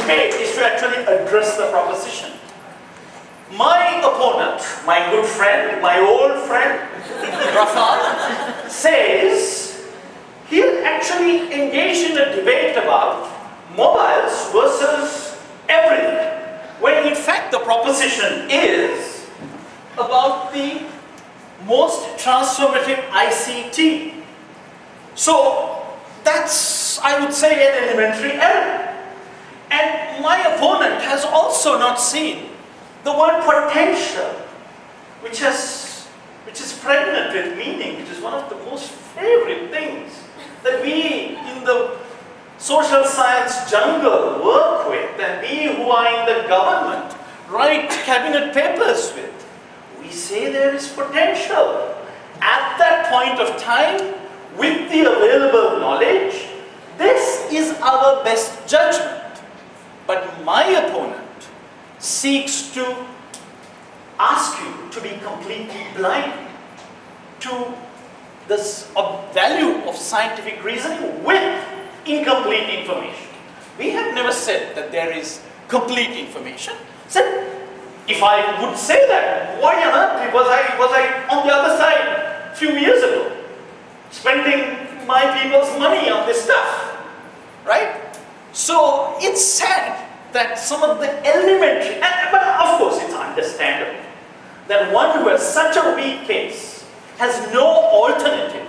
debate is to actually address the proposition. My opponent, my good friend, my old friend, Rafal, says he'll actually engage in a debate about mobiles versus everything, when in fact the proposition is about the most transformative ICT. So that's, I would say, an elementary error. And my opponent has also not seen the word potential, which is pregnant with meaning, which is one of the most favorite things that we in the social science jungle work with, and we who are in the government write cabinet papers with. We say there is potential. At that point of time, with the available knowledge, this is our best judgment. But my opponent seeks to ask you to be completely blind to the value of scientific reasoning with incomplete information. We have never said that there is complete information. Said, if I would say that, why on earth was I on the other side a few years ago, spending my people's money on this stuff, right? So it's sad that some of the elementary, but of course it's understandable, that one who has such a weak case has no alternative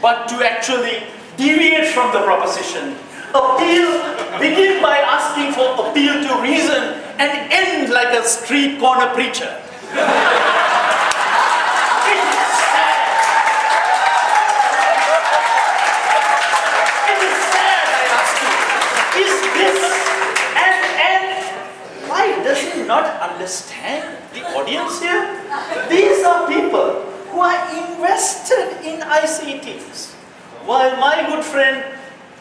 but to actually deviate from the proposition, begin by asking for appeal to reason, and end like a street corner preacher. Not understand the audience here? These are people who are invested in ICTs, while my good friend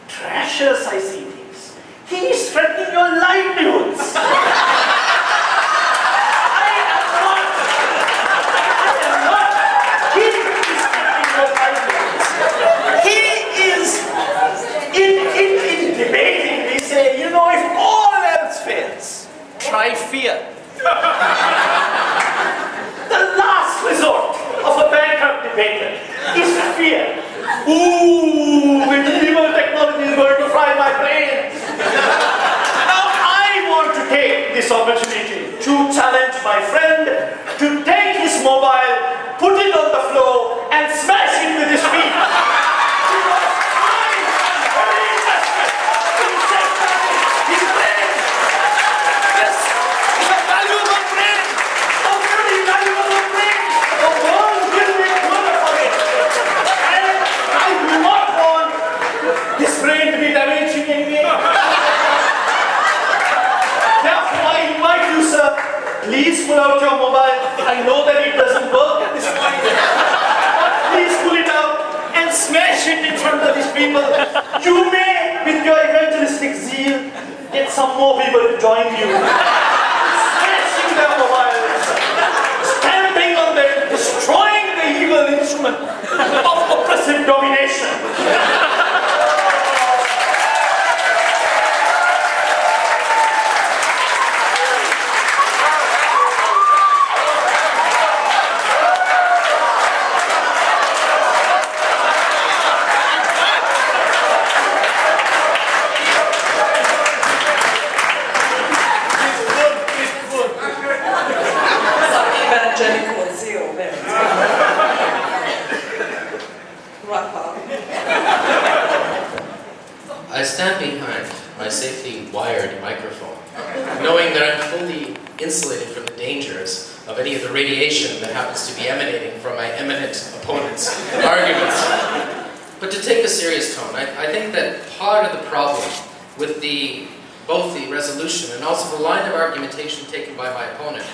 trashes ICTs. He is threatening your livelihoods. I am not. He is threatening your livelihoods. He is in debating. We say, you know, if all else fails, try fear. The last resort of a bankrupt debater is fear. Ooh, medieval technology is going to fry my brains. Now I want to take this opportunity to challenge my friend to take his mobile, put it on the floor, and smash it with his feet. Please pull out your mobile. I know that it doesn't work at this point. But please pull it out and smash it in front of these people. You may, with your evangelistic zeal, get some more people to join you. Smashing their mobiles, stamping on them, destroying the evil instrument of oppressive domination. I stand behind my safely wired microphone, knowing that I'm fully insulated from the dangers of any of the radiation that happens to be emanating from my eminent opponent's arguments. But to take a serious tone, I think that part of the problem with both the resolution and also the line of argumentation taken by my opponent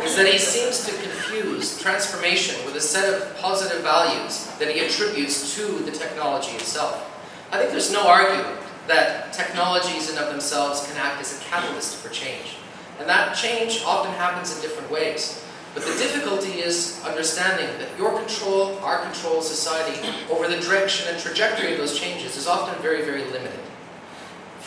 is that he seems to confuse transformation with a set of positive values that he attributes to the technology itself. I think there's no argument that technologies in and of themselves can act as a catalyst for change. And that change often happens in different ways. But the difficulty is understanding that your control, our control, society, over the direction and trajectory of those changes is often very, very limited.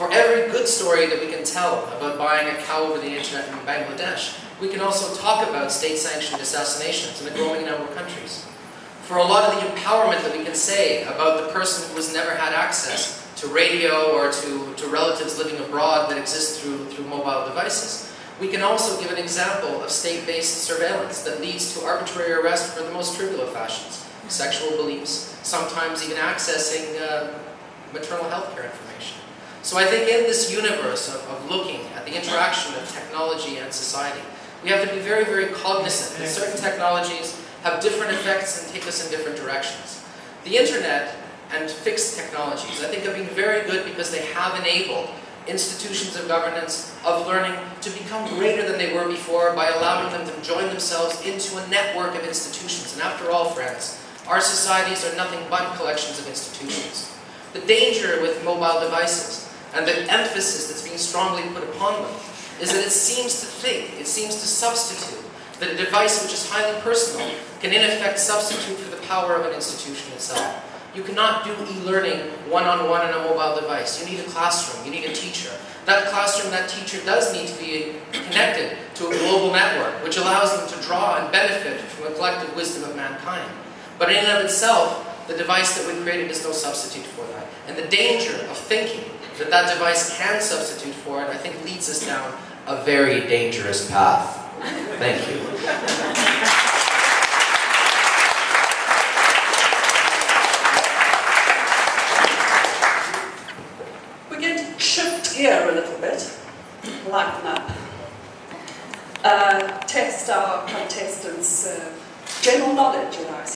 For every good story that we can tell about buying a cow over the internet in Bangladesh, we can also talk about state-sanctioned assassinations in a growing number of countries. For a lot of the empowerment that we can say about the person who has never had access to radio or to relatives living abroad that exist through mobile devices, we can also give an example of state-based surveillance that leads to arbitrary arrest for the most trivial of fashions, sexual beliefs, sometimes even accessing maternal health care information. So I think in this universe of looking at the interaction of technology and society, we have to be very, very cognizant that certain technologies have different effects and take us in different directions. The internet and fixed technologies, I think, have been very good because they have enabled institutions of governance, of learning, to become greater than they were before by allowing them to join themselves into a network of institutions. And after all, friends, our societies are nothing but collections of institutions. The danger with mobile devices and the emphasis that's being strongly put upon them is that it seems to think, it seems to substitute, that a device which is highly personal can in effect substitute for the power of an institution itself. You cannot do e-learning one-on-one on a mobile device. You need a classroom, you need a teacher. That classroom, that teacher does need to be connected to a global network, which allows them to draw and benefit from the collective wisdom of mankind. But in and of itself, the device that we created is no substitute for that. And the danger of thinking that that device can substitute for it, I think, leads us down a very dangerous path. Thank you. We're going to shift gear a little bit, lighten up, test our contestants' general knowledge, you know.